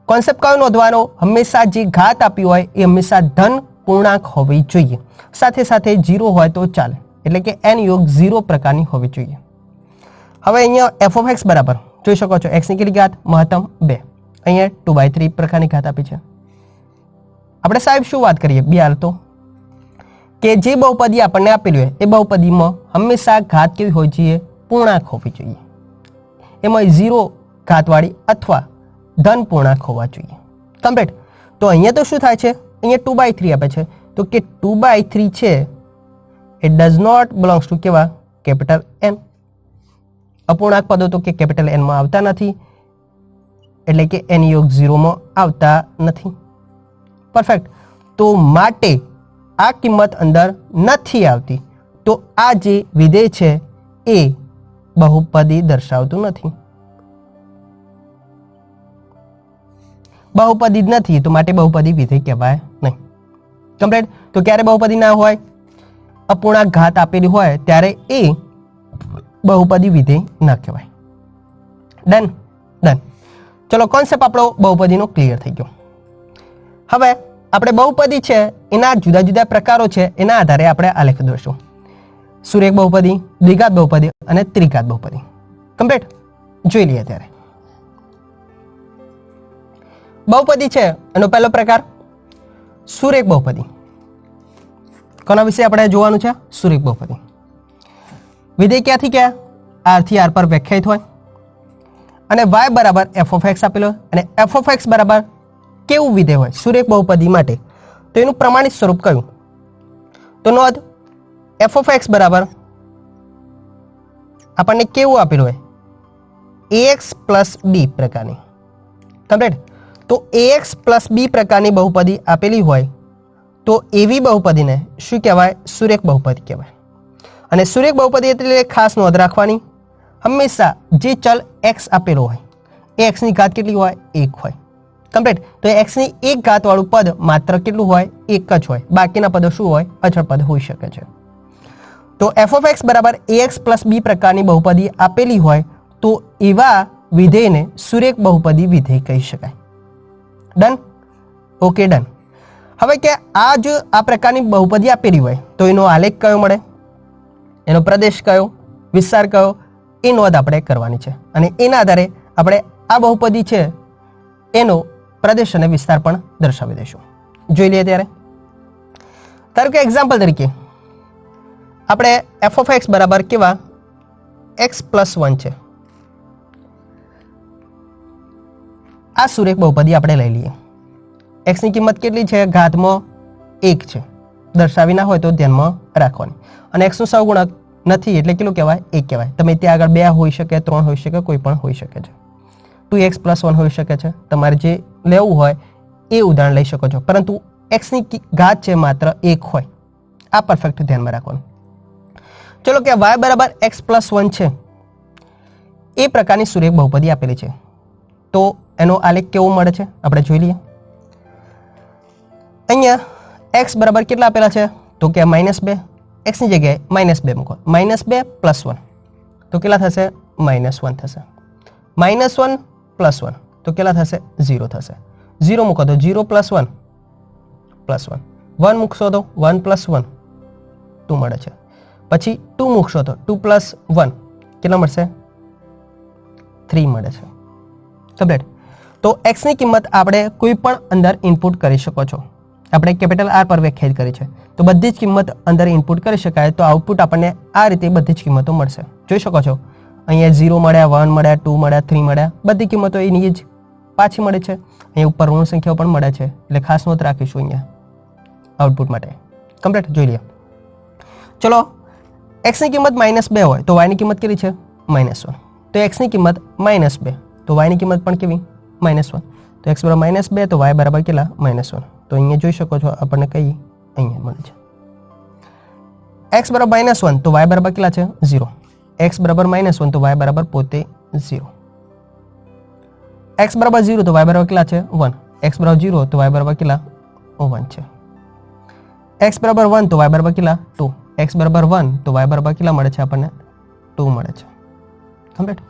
Speaker 1: કોન્સેપ્ટ કયો નોંધવાનો? હંમેશા જે ઘાત આપી હોય એ હંમેશા ધન પૂર્ણાંક હોવી જોઈએ. સાથે સાથે 0 હોય તો ચાલે, એટલે કે n યોગ 0 પ્રકારની હોવી જોઈએ. હવે અહીંયા f of x બરાબર જોઈ શકો છો, x ની કેટલી ઘાત? મહત્તમ 2. અહીંયા 2/3 પ્રકારની ઘાત આપી છે. આપણે સાહેબ શું વાત કરીએ બે હાલ તો, કે જે બહુપદી આપણને આપેલી હોય એ બહુપદીમાં હંમેશા ઘાત કેવી હોવી જોઈએ? પૂર્ણાંક હોવી જોઈએ. એમાં 0 ઘાતવાળી અથવા ધન પૂર્ણાંક હોવા જોઈએ. કમ્પ્લીટ. તો અહીંયા તો શું થાય છે? અહીંયા 2/3 આપે છે. તો કે 2/3 છે it does not belongs to કેવા? Capital N. અપૂર્ણાંક પદો તો કે કેપિટલ N માં આવતા નથી, એટલે કે n યોગ 0 માં આવતા નથી. પરફેક્ટ. તો માટે આ કિંમત અંદર નથી આવતી. તો આ જે વિધેય છે એ બહુપદી દર્શાવતું નથી. બહુપદી જ નથી, તો માટે બહુપદી વિધેય કહેવાય નહીં. કમ્પ્લીટ. તો ક્યારે બહુપદી ના હોય? અપૂર્ણાંક ઘાત આપેલી હોય ત્યારે એ બહુપદી વિધેય ન કહેવાય. Done done. ચલો, કોન્સેપ્ટ આપણો બહુપદીનો ક્લિયર થઈ ગયો. હવે આપણે બહુપદી છે એના જુદા જુદા પ્રકારો છે, એના આધારે આપણે આલેખ દોરશું. સુરેખ બહુપદી, દ્વિઘાત બહુપદી અને ત્રિઘાત બહુપદી. કમ્પ્લીટ. જોઈ લઈએ ત્યારે. બહુપદી છે એનો પહેલો પ્રકાર સુરેખ બહુપદી. કોના વિશે આપણે જોવાનું છે? સુરેખ બહુપદી. વિધેય ક્યાંથી ક્યાં? r થી r પર વ્યાખ્યાયિત હોય અને y બરાબર f of x આપેલો અને f of x બરાબર કેવું વિધેય હોય સુરેખ બહુપદી માટે? તો એનું પ્રમાણિત સ્વરૂપ કયું? તો નોંધ, f of x બરાબર આપણને કેવું આપેલું હોય? ax પ્લસ b પ્રકારની. કમ્પ્લીટ. તો ax પ્લસ b પ્રકારની બહુપદી આપેલી હોય તો એવી બહુપદીને શું કહેવાય? સુરેખ બહુપદી કહેવાય. અને સુરેખ બહુપદી એટલે ખાસ નોંધ રાખવાની, હંમેશા જે ચલ x આપેલો હોય એ x ની ઘાત કેટલી હોય? 1 હોય. કમ્પ્લીટ. તો x ની 1 ઘાત વાળું પદ માત્ર કેટલું હોય? 1 જ હોય. બાકીના પદો શું હોય? અચળ પદ હોઈ શકે છે. તો f of x બરાબર ax પ્લસ b પ્રકારની બહુપદી આપેલી હોય તો એવા વિધેયને સુરેખ બહુપદી વિધેય કહી શકાય. ડન? Okay, done. હવે કે આ જો આ પ્રકારની બહુપદી આપેલી હોય તો એનો આલેખ કયો મળે? એનો પ્રદેશ કયો? વિસ્તાર કયો? એ નોંધ આપણે કરવાની છે અને એના આધારે આપણે આ બહુપદી છે એનો પ્રદેશ અને વિસ્તાર પણ દર્શાવી દઈશું. જોઈ લઈએ ત્યારે. ધારો કે એક્ઝામ્પલ તરીકે આપણે f of x બરાબર કેવા? x પ્લસ 1 છે. આ સુરેખ બહુપદી આપણે લઈ લઈએ. x ની કિંમત કેટલી છે? ઘાતમાં 1 છે. દર્શાવી ના હોય તો ધ્યાનમાં રાખવાની. અને x નું સહગુણક નથી એટલે કેટલું કહેવાય? 1 કહેવાય. તમે ત્યાં આગળ 2 હોઈ શકે, 3 હોઈ શકે, કોઈ પણ હોઈ શકે છે. 2x પ્લસ 1 હોઈ શકે છે. તમારે જે લેવું હોય એ ઉદાહરણ લઈ શકો છો, પરંતુ x ની ઘાત છે માત્ર 1 હોય. આ પરફેક્ટ ધ્યાનમાં રાખવાનું. ચલો કે y બરાબર x પ્લસ 1 છે એ પ્રકારની સુરેખ બહુપદી આપેલી છે તો એનો આલેખ કેવો મળે છે આપણે જોઈ લઈએ. અહીંયા x બરાબર કેટલા આપેલા છે? તો કે -2. x ની જગ્યાએ -2 મૂકો. -2 પ્લસ 1 તો કેટલા થશે? -1 થશે. -1 પ્લસ 1 તો કેટલા થશે? 0 થશે. 0 મૂકો તો 0 પ્લસ 1 પ્લસ 1. 1 મૂકશો તો 1 પ્લસ 1 2 મળે છે. પછી 2 મૂકશો તો 2 પ્લસ 1 કેટલા મળશે? 3 મળે છે. કમ્પ્લીટ. તો x ની કિંમત આપણે કોઈ પણ અંદર ઇનપુટ કરી શકો છો. આપણે કેપિટલ R પર વ્યાખ્યાયિત કરી છે તો બધી જ કિંમત અંદર ઇનપુટ કરી શકાય તો આઉટપુટ આપણને આ રીતે બધી જ કિંમતો મળશે. જોઈ શકો છો અહીંયા 0 મળ્યા, 1 મળ્યા, 2 મળ્યા, 3 મળ્યા, બધી કિંમતો એની જ પાછી મળે છે. અહીંયા ઉપર ઋણ સંખ્યાઓ પણ મળે છે એટલે ખાસ નોંધ રાખીશું. અહીંયા આઉટપુટ માટે. કમ્પ્લીટ જોઈ લ્યો. ચલો x ની કિંમત -2 હોય તો y ની કિંમત કેટલી છે? -1. તો x ની કિંમત -2 તો y ની કિંમત પણ કેવી? -1. તો x બરાબર -2 તો y બરાબર કેટલા? -1. તો અહીંયા જોઈ શકો છો આપણને કઈ અહીંયા મળે છે x બરાબર -1 તો y બરાબર કેટલા છે? 0. x બરાબર -1 તો y બરાબર પોતે 0. x બરાબર 0 તો y બરાબર કેટલા છે? 1. x બરાબર 0 તો y બરાબર કેટલા? 1 છે. x બરાબર 1 તો y બરાબર કેટલા? 2. x બરાબર 1 તો y બરાબર કેટલા મળે છે આપણને? 2 મળે છે. કમ્પ્લીટ.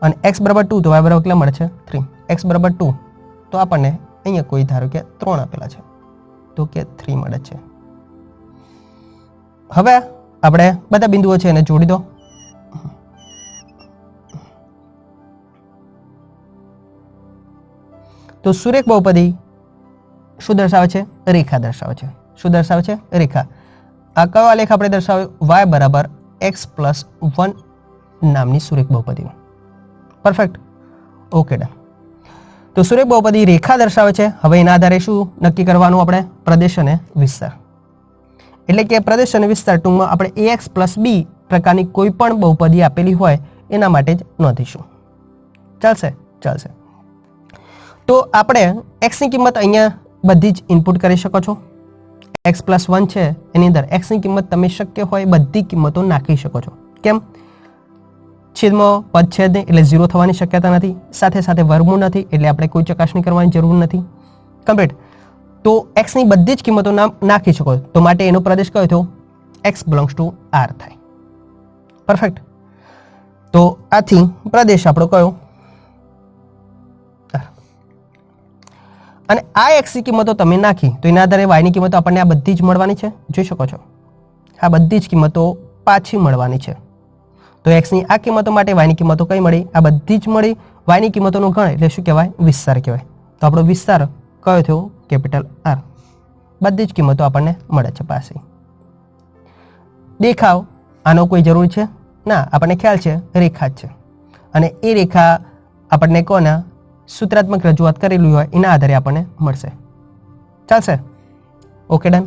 Speaker 1: અને x બરાબર 2 તો y બરાબર કેટલા મળે છે? 3. x બરાબર 2 તો આપણને અહીંયા કોઈ ધારો કે 3 આપેલા છે તો કે 3 મળે છે. હવે આપણે બધા બિંદુઓ છે એને જોડી દો. તો સુરેખ બહુપદી શું દર્શાવે છે? રેખા દર્શાવે છે. શું દર્શાવે છે? રેખા. આ કયો આલેખ આપણે દર્શાવ્યો? y બરાબર x પ્લસ 1 નામની સુરેખ બહુપદી. પરફેક્ટ. Okay done. તો સુરેખ બહુપદી રેખા દર્શાવે છે. હવે એના આધારે શું નક્કી કરવાનું આપણે? પ્રદેશ અને વિસ્તાર. એટલે કે પ્રદેશ અને વિસ્તાર ટૂંકમાં આપણે ax પ્લસ b પ્રકારની કોઈ પણ બહુપદી આપેલી હોય એના માટે જ નોંધીશું. ચાલશે? ચાલશે. તો આપણે x ની કિંમત અહીંયા બધી જ ઇનપુટ કરી શકો છો. x પ્લસ 1 છે એની અંદર x ની કિંમત તમે શક્ય હોય બધી કિંમતો નાખી શકો છો. કેમ? છેદમાં પદ છે જ નહીં એટલે 0 થવાની શક્યતા નથી. સાથે સાથે વર્ગમૂળ નથી એટલે આપણે કોઈ ચકાસણી કરવાની જરૂર નથી. કમ્પ્લીટ. તો x ની બધી જ કિંમતો નાખી શકો. તો માટે એનો પ્રદેશ કયો થયો? x બિલોંગ્સ ટુ R થાય. પરફેક્ટ. તો આથી પ્રદેશ આપણો કયો? અને આ x ની કિંમતો તમે નાખી તો એના આધારે y ની કિંમતો આપણને આ બધી જ મળવાની છે. જોઈ શકો છો આ બધી જ કિંમતો પાછી મળવાની છે. તો x ની આ કિંમતો માટે y ની કિંમતો કઈ મળી? આ બધી જ મળી. y ની કિંમતોનો ગણ એટલે શું કહેવાય? વિસ્તાર કહેવાય. તો આપણો વિસ્તાર કયો થયો? Capital R. બધી જ કિંમતો આપણને મળે છે પાસે. દેખાવ આનો કોઈ જરૂર છે ના, આપણને ખ્યાલ છે રેખા જ છે. અને એ રેખા આપણને કોના સૂત્રાત્મક રજૂઆત કરેલી હોય એના આધારે આપણને મળશે. ચાલશે? Okay done.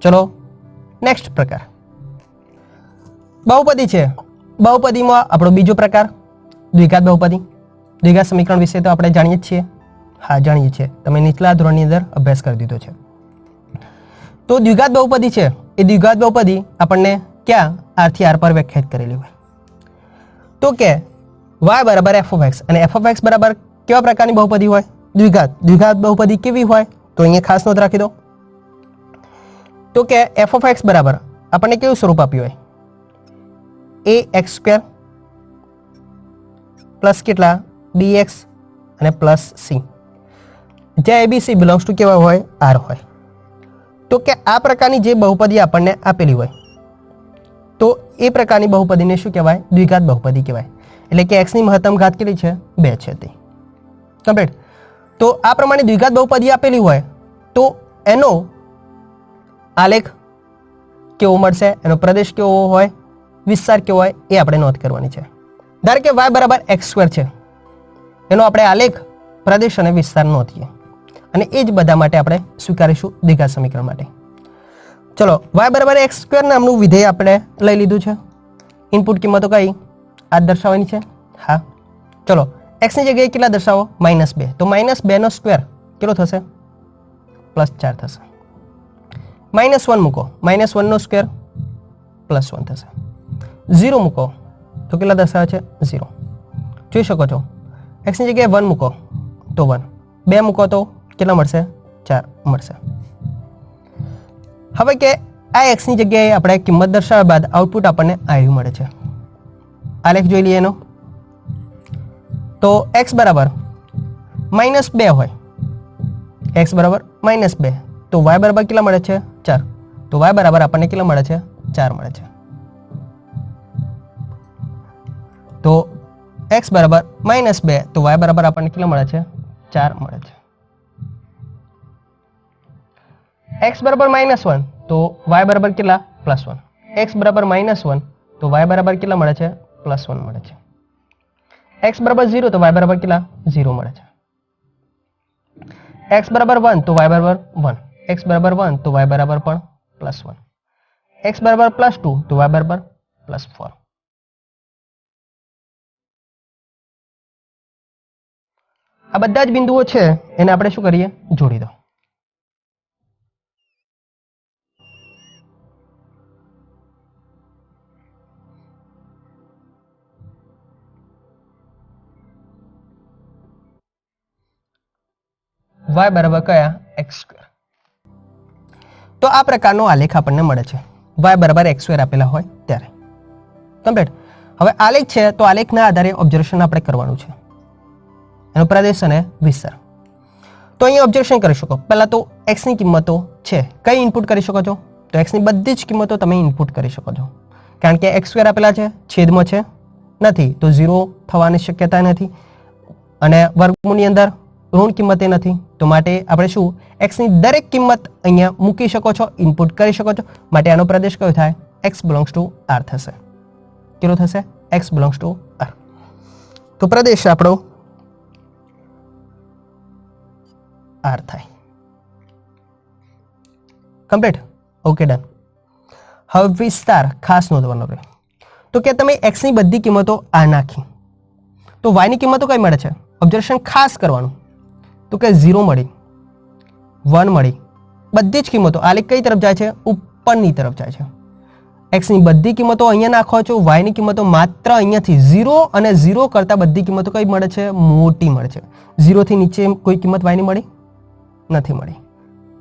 Speaker 1: ચલો નેક્સ્ટ પ્રકાર બહુપદી છે. બહુપદીમાં આપણો બીજો પ્રકાર દ્વિઘાત બહુપદી. દ્વિઘાત સમીકરણ વિશે તો આપણે જાણીએ જ છીએ. હા જાણીએ છીએ. તમે નીચલા ધોરણની અંદર અભ્યાસ કરી દીધો છે. તો દ્વિઘાત બહુપદી છે એ દ્વિઘાત બહુપદી આપણને ક્યાં R થી R પર વ્યાખ્યાયિત કરેલી હોય? તો કે y બરાબર f of x અને f of x બરાબર કેવા પ્રકારની બહુપદી હોય? દ્વિઘાત. દ્વિઘાત બહુપદી કેવી હોય? તો અહીંયા ખાસ નોંધ રાખી દો. તો કે f of x બરાબર આપણને કેવું સ્વરૂપ આપ્યું હોય? ax² પ્લસ કેટલા? bx અને પ્લસ c. જ્યાં abc બિલોંગ્સ ટુ કેવા હોય? R હોય. તો કે આ પ્રકારની જે બહુપદી આપણને આપેલી હોય તો એ પ્રકારની બહુપદીને શું કહેવાય? દ્વિઘાત બહુપદી કહેવાય. એટલે કે x ની મહત્તમ ઘાત કેટલી છે? 2 છે તે. કમ્પ્લીટ. તો આ પ્રમાણે દ્વિઘાત બહુપદી આપેલી હોય તો એનો આલેખ કેવો મળશે? એનો પ્રદેશ કેવો હોય? વિસ્તાર કેવો હોય? એ આપણે નોંધ કરવાની છે. ધારો કે y બરાબર x² છે. એનો આપણે આલેખ, પ્રદેશ અને વિસ્તાર નોંધીએ અને એ જ બધા માટે આપણે સ્વીકારીશું દ્વિઘાત સમીકરણ માટે. ચલો y બરાબર x² નામનું વિધેય આપણે લઈ લીધું છે. ઇનપુટ કિંમતો કઈ આ દર્શાવવાની છે. હા ચલો x ની જગ્યાએ કેટલા દર્શાવો? -2. તો -2 નો સ્ક્વેર કેટલો થશે? +4 થશે. -1 મૂકો, -1 નો સ્ક્વેર +1 થશે. 0 મૂકો તો કેટલા દર્શાવે છે? 0. જોઈ શકો છો x ની જગ્યાએ 1 મૂકો તો 1, 2 મૂકો તો કેટલા મળશે? 4 મળશે. હવે કે આ x ની જગ્યાએ આપણે કિંમત દર્શાવ્યા બાદ આઉટપુટ આપણને આવ્યું મળે છે. આલેખ જોઈ લઈએ એનો. તો x બરાબર -2 હોય, x બરાબર -2 તો y બરાબર કેટલા મળે છે? 4. તો y બરાબર આપણને કેટલા મળે છે? 4 મળે છે. તો x બરાબર -2 તો y બરાબર આપણને કેટલા મળે છે? 4 મળે છે. x બરાબર -1 તો y બરાબર કેટલા? +1. x બરાબર -1 તો y બરાબર કેટલા મળે છે? +1 મળે છે. x બરાબર 0 તો y બરાબર કેટલા? 0 મળે છે. x બરાબર 1 તો y બરાબર 1. x બરાબર 1 તો y બરાબર પણ +1, x બરાબર +2 તો y બરાબર +4. આ બધા જ બિંદુઓ છે એને આપણે શું કરીએ, જોડી દો. y બરાબર કયા, x². તો આ પ્રકારનો આલેખ આપણને મળે છે y બરાબર x² આપેલા હોય ત્યારે. કમ્પ્લીટ. હવે આલેખ છે તો આલેખના આધારે ઓબ્ઝર્વેશન આપણે કરવાનું છે, એનો પ્રદેશ અને વિસ્તાર. તો અહીંયા ઓબ્ઝર્વેશન કરી શકો. પહેલા તો x ની કિંમતો છે, કઈ ઇનપુટ કરી શકો છો, તો x ની બધી જ કિંમતો તમે ઇનપુટ કરી શકો છો, કારણ કે x² આપેલા છે, છેદમાં છે નથી તો 0 થવાની શક્યતા નથી, અને વર્ગમૂળની અંદર ઋણ કિંમતે નથી, તો માટે આપણે શું x ની દરેક કિંમત અહીંયા મૂકી શકો છો, ઇનપુટ કરી શકો છો. માટે આનો પ્રદેશ કયો થાય, x belongs to R થશે. કેટલો થશે, x belongs to R. તો પ્રદેશ આપણો R થાય. કમ્પ્લીટ. Okay, done. હવે વિસ્તાર ખાસ નોંધવાનો રહે. તો કે તમે x ની બધી કિંમતો આ નાખી તો y ની કિંમતો કઈ મળે છે, ઓબ્ઝર્વેશન ખાસ કરવાનું. તો કે 0 મળી, 1 મળી, બધી જ કિંમતો આલેખ કઈ તરફ જાય છે, ઉપરની તરફ જાય છે. x ની બધી કિંમતો અહીંયા નાખો છો, y ની કિંમતો માત્ર અહીંયાથી 0 અને 0 કરતા બધી કિંમતો કઈ મળે છે, મોટી મળે છે. 0 થી નીચે કોઈ કિંમત y ની મળી નથી મળી.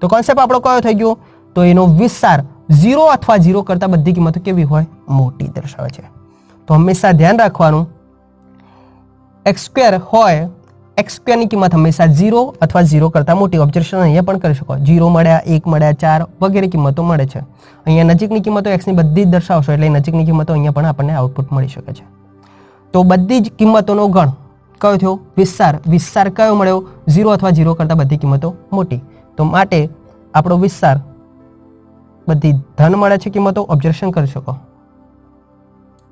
Speaker 1: તો કોન્સેપ્ટ આપણો કયો થઈ ગયો, તો એનો વિસ્તાર 0 અથવા 0 કરતા બધી કિંમતો કેવી હોય, મોટી દર્શાવે છે. તો હંમેશા ધ્યાન રાખવાનું, x² હોય, x² ની કિંમત હંમેશા 0 અથવા 0 કરતા મોટી. ઓબ્ઝર્વેશન અહીંયા પણ કરી શકો, 0 મળ્યા, 1 મળ્યા, 4 વગેરે કિંમતો મળે છે. અહીંયા નજીકની કિંમતો x ની બધી જ દર્શાવશો એટલે નજીકની કિંમતો અહીંયા પણ આપણને આઉટપુટ મળી શકે છે. તો બધી જ કિંમતોનો ગણ કયો થયો, વિસ્તાર. વિસ્તાર કયો મળ્યો, 0 અથવા 0 કરતા બધી કિંમતો મોટી. તો માટે આપણો વિસ્તાર બધી ધન મળે છે કિંમતો. ઓબ્ઝર્વેશન કરી શકો,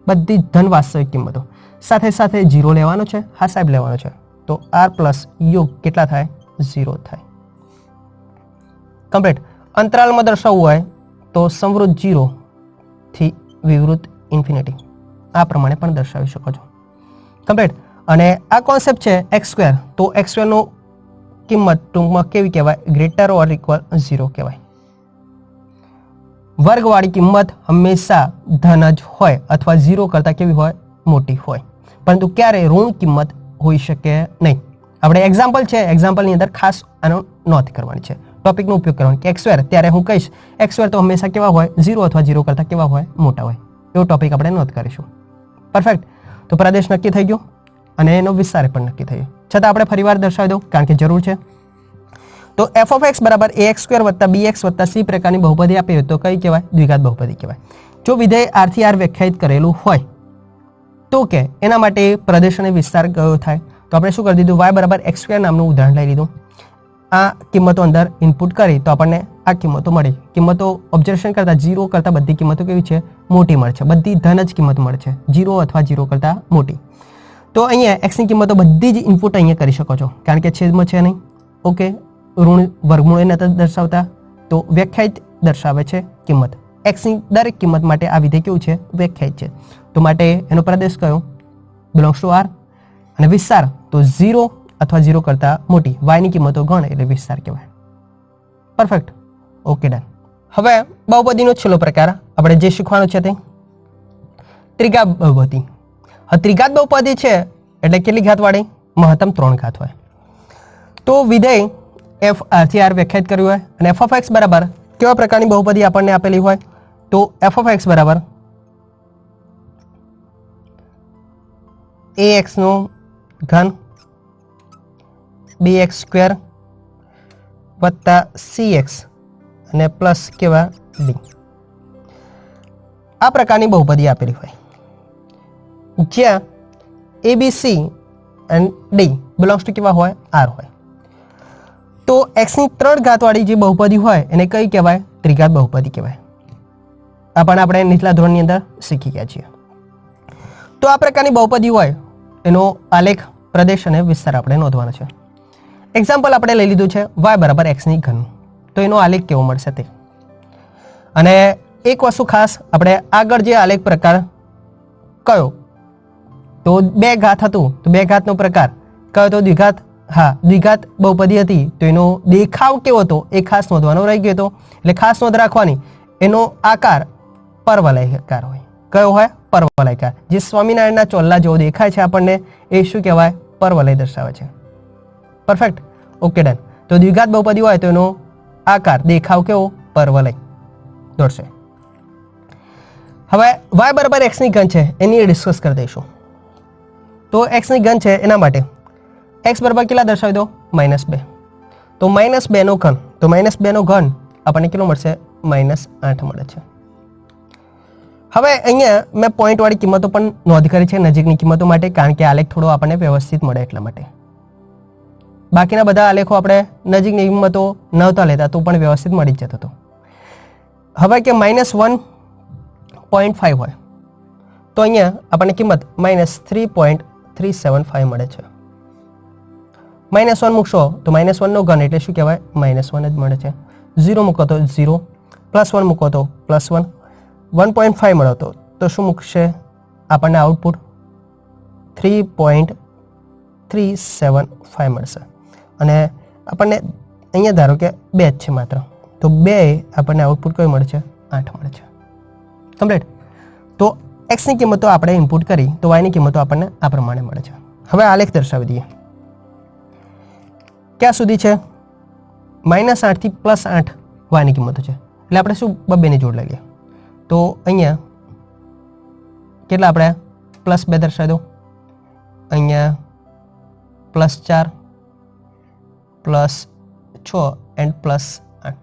Speaker 1: બધી ધન વાસ્તવિક કિંમતો. સાથે સાથે 0 લેવાનો છે, હા સાહેબ લેવાનો છે. તો r પ્લસ યોગ કેટલા થાય, 0 થાય. કમ્પ્લીટ. અંતરાલમાં દર્શાવવું હોય તો સંવૃત્ત 0 થી વિવૃત ઇન્ફિનિટી, આ પ્રમાણે પણ દર્શાવી શકો છો. કમ્પ્લીટ. અને આ કોન્સેપ્ટ છે x². તો x² નો કિંમત ટૂંકમાં કેવી કહેવાય, ગ્રેટર ઓર ઇક્વલ 0 કહેવાય. વર્ગવાળી કિંમત હંમેશા ધન જ હોય અથવા 0 કરતા કેવી હોય, મોટી હોય, પરંતુ ક્યારે ઋણ કિંમત હોઈ શકે નહીં. આપણે એક્ઝામ્પલ છે, એક્ઝામ્પલની અંદર ખાસ આનો નોંધ કરવાની છે, ટોપિકનો ઉપયોગ કરવાનો કે x². ત્યારે હું કહીશ x² તો હંમેશા કેવા હોય, 0 અથવા 0 કરતા કેવા હોય, મોટા હોય. એવો ટોપિક આપણે નોંધ કરીશું. પરફેક્ટ. તો પ્રદેશ નક્કી થઈ ગયો અને એનો વિસ્તાર પણ નક્કી થયો. છતાં આપણે ફરીવાર દર્શાવી દઉં કારણ કે જરૂર છે. તો f of x બરાબર ax² વત્તા bx વત્તા c પ્રકારની બહુપદી આપી હોય તો કઈ કહેવાય, દ્વિઘાત બહુપદી કહેવાય. જો વિધેય r થી r વ્યાખ્યાયિત કરેલું હોય તો કે એના માટે પ્રદેશ અને વિસ્તાર કયો થાય, તો આપણે શું કરી દીધું, y બરાબર x² નામનું ઉદાહરણ લઈ લીધું. આ કિંમતો અંદર ઇનપુટ કરી તો આપણને આ કિંમતો મળી. કિંમતો ઓબ્ઝર્વેશન કરતા 0 કરતા બધી કિંમતો કેવી છે, મોટી મળે છે. બધી ધન જ કિંમત મળે છે, 0 અથવા 0 કરતા મોટી. તો અહીંયા x ની કિંમતો બધી જ ઇનપુટ અહીંયા કરી શકો છો કારણ કે છેદમાં છે નહીં. ઓકે, ઋણ વર્ગમૂળ નથી દર્શાવતા, તો વ્યાખ્યાયિત દર્શાવે છે કિંમત. x ની દરેક કિંમત માટે આ વિધેય કેવું છે, વ્યાખ્યાયિત છે. તો માટે એનો પ્રદેશ કયો, બિલોંગ્સ ટુ R. અને વિસ્તાર તો 0 અથવા 0 કરતા મોટી. y ની કિંમતો ગણ એટલે વિસ્તાર કહેવાય. પરફેક્ટ. Okay, done. હવે બહુપદીનો છેલ્લો પ્રકાર આપણે જે શીખવાનું છે તે ત્રિઘાત બહુપદી. હવે ત્રિઘાત બહુપદી છે એટલે કેટલી ઘાતવાળી, મહત્તમ 3 ઘાત હોય. તો વિધેય f r થી r વ્યાખ્યાયિત કર્યું હોય અને f of x બરાબર કેવા પ્રકારની બહુપદી આપણને આપેલી હોય, તો f of x બરાબર ax નો ઘન bx² વત્તા cx અને પ્લસ કેવા d, આ પ્રકારની બહુપદી આપેલી હોય જ્યાં abc અને d બિલોંગ્સ ટુ કેવા હોય, r હોય. તો x ની 3 ઘાતવાળી જે બહુપદી હોય એને કઈ કહેવાય, ત્રિઘાત બહુપદી કહેવાય. આ પણ આપણે નીચલા ધોરણની અંદર શીખી ગયા છીએ. તો આ પ્રકારની બહુપદી હોય એનો આલેખ, પ્રદેશ અને વિસ્તાર આપણે નોંધવાનો છે. એક્ઝામ્પલ આપણે લઈ લીધું છે y બરાબર x ની ઘન. તો એનો આલેખ કેવો મળશે તે. અને એક વસ્તુ ખાસ, આપણે આગળ જે આલેખ પ્રકાર કયો તો બે ઘાત હતું, તો બે ઘાતનો પ્રકાર કયો તો દ્વિઘાત. હા, દ્વિઘાત બહુપદી હતી તો એનો દેખાવ કેવો હતો એ ખાસ નોંધવાનો રહી ગયો હતો. એટલે ખાસ નોંધ રાખવાની, એનો આકાર પરવલયાકાર હોય. કયો હોય? પરવલયાકાર. જે સ્વામિનારાયણના ચોલ્લા જેવો દેખાય છે આપણને એ શું કહેવાય? પરવલય દર્શાવે છે. Perfect, okay, done. તો દ્વિઘાત બહુપદી હોય તો એનો આકાર દેખાવ કેવો? પરવલય દોરશે. હવે y બરાબર x ની ઘન છે એની ડિસ્કસ કરી દઈશું. તો x ની ઘન છે એના માટે x બરાબર કેટલા દર્શાવી દો? -2. તો -2 નો ઘન, તો -2 નો ઘન આપણને કેટલો મળશે? -8 મળે છે. હવે અહીંયા મેં પોઈન્ટ વાળી કિંમતો પણ નોંધ કરી છે નજીકની કિંમતો માટે, કારણ કે આલેખ થોડો આપણને વ્યવસ્થિત મળે એટલા માટે. બાકીના બધા આલેખો આપણે નજીકની કિંમતો નહોતા લેતા તો પણ વ્યવસ્થિત મળી જ જતો હતો. હવે કે -1.5 હોય તો અહીંયા આપણને કિંમત -3.375 મળે છે. -1 મૂકશો તો -1 નો ઘન એટલે શું કહેવાય? -1 જ મળે છે. 0 મૂકો તો 0, +1 મૂકો તો +1, 1.5 મળો તો શું મૂકશે? આપણને આઉટપુટ 3.375 મળશે. અને આપણને અહીંયા ધારો કે 2 જ છે માત્ર, તો 2 આપણને આઉટપુટ કયું મળે છે? 8 મળે છે. કમ્પ્લીટ. તો x ની કિંમતો આપણે ઇનપુટ કરી તો y ની કિંમતો આપણને આ પ્રમાણે મળે છે. હવે આલેખ દર્શાવી દઈએ. ક્યાં સુધી છે? -8 થી +8 y ની કિંમતો છે. એટલે આપણે શું બબ્બેની જોડ લઈએ તો અહીંયા કેટલા આપણે +2 દર્શાવી દો, અહીંયા +4 +6 એન્ડ +8.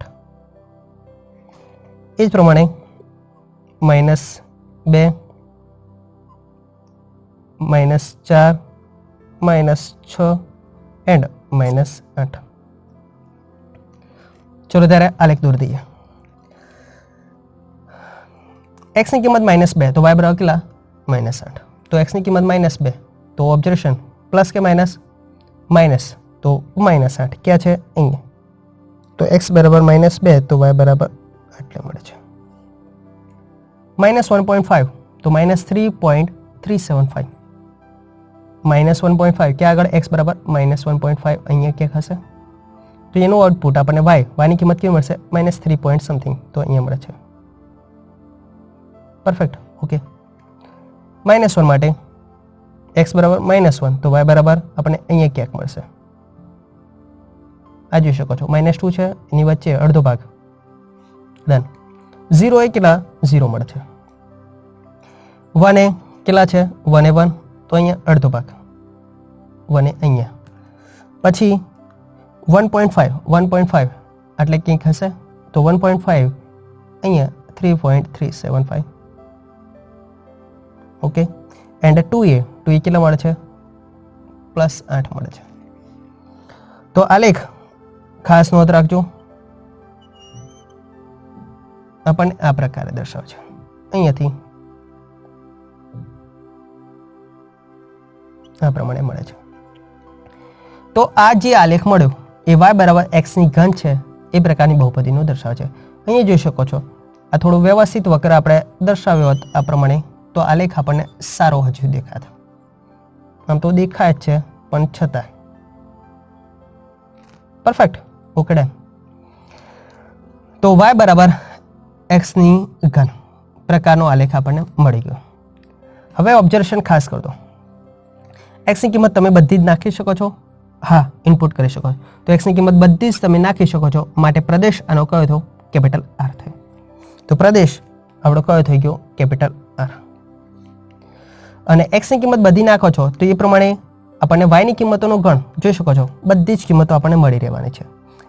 Speaker 1: એ જ પ્રમાણે -2 -4 -6 એન્ડ -8. ચલો ત્યારે આલેખ દોરી દઈએ. x ની કિંમત -2 તો y બરાબર કેટલા? -8. તો x ની કિંમત -2 તો ઓબ્ઝર્વેશન પ્લસ કે માઇનસ? માઇનસ. તો -8 ક્યાં છે? અહીંયા. તો x બરાબર -2 તો y બરાબર આટલે મળે છે. -1.5 તો -3.375. -1.5 ક્યાં આગળ? x બરાબર -1.5 અહીંયા ક્યાંક હશે. તો એનું આઉટપુટ આપણને y ની કિંમત કેવી મળશે? -3 પોઈન્ટ સમથિંગ, તો અહીંયા મળે છે. Perfect, okay. -1 માટે x બરાબર -1 તો y બરાબર આપણને અહીંયા ક્યાંક મળશે. આ જોઈ શકો છો -2 છે એની વચ્ચે અડધો ભાગ. ડન. 0 એ કેટલા? 0 મળે છે. 1 એ કેટલા છે? 1 એ 1 તો અહીંયા અડધો ભાગ. 1 એ અહીંયા. પછી 1.5 એટલે કંઈક હશે તો 1.5 અહીંયા 3.375. ઓકે. એન્ડ 2a કેટલા મળે છે? +8 મળે છે. તો આલેખ ખાસ નોંધ રાખજો, આપણને આ પ્રકારે દર્શાવે છે. અહીંયાથી આ પ્રમાણે મળે છે. તો આ જે આલેખ મળ્યો એ y બરાબર x ની ઘન છે એ પ્રકારની બહુપદીનો દર્શાવે છે. અહીંયા જોઈ શકો છો આ થોડું વ્યવસ્થિત વક્ર આપણે દર્શાવ્યો હોત આ પ્રમાણે તો આલેખ આપણને સારો હજુ દેખાતો. આમ તો દેખાય જ છે પણ છતાં પરફેક્ટ, ઓકે, ડન. તો y બરાબર x ની ઘન પ્રકારનો આલેખ આપણને મળી ગયો. હવે ઓબ્ઝર્વેશન ખાસ કરતો, x ની કિંમત તમે બધી જ નાખી શકો છો. હા, ઇનપુટ કરી શકો છો. તો x ની કિંમત બધી જ તમે નાખી શકો છો. માટે પ્રદેશ આનો કયો થયો? કેપિટલ R થયો. તો પ્રદેશ આપણો કયો થઈ ગયો? Capital R. અને x ની કિંમત બધી નાખો છો તો એ પ્રમાણે આપણને y ની કિંમતોનો ગણ જોઈ શકો છો. બધી જ કિંમતો આપણને મળી રહેવાની છે.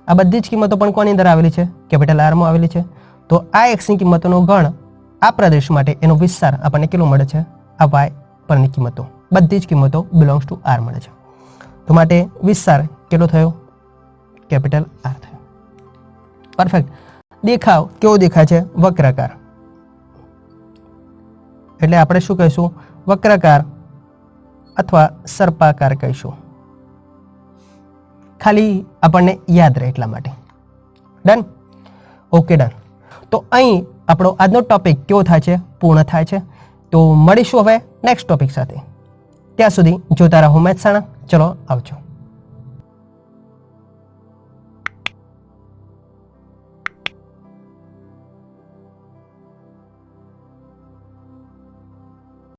Speaker 1: આ બધી જ કિંમતો પણ કોની અંદર આવેલી છે? કેપિટલ R માં આવેલી છે. તો આ x ની કિંમતોનો ગણ આ પ્રદેશ માટે એનો વિસ્તાર આપણને કેટલો મળે છે? આ y પરની કિંમતો બધી જ કિંમતો બિલોંગ્સ ટુ R મળે છે. તો માટે વિસ્તાર કેટલો થયો? કેપિટલ R થયો. પરફેક્ટ. દેખાવ કેવો દેખાય છે? વક્રાકાર. એટલે આપણે શું કહીશું? વક્રાકાર અથવા સર્પાકાર કહીશું. ખાલી આપણને યાદ રહે એટલા માટે. ડન. Okay done. તો અહીં આપણો આજનો ટોપિક કેવો થાય છે, પૂર્ણ થાય છે. તો મળીશું હવે નેક્સ્ટ ટોપિક સાથે. ત્યાં સુધી જોતા રહો મેથ્સ શાળા. ચલો આવજો.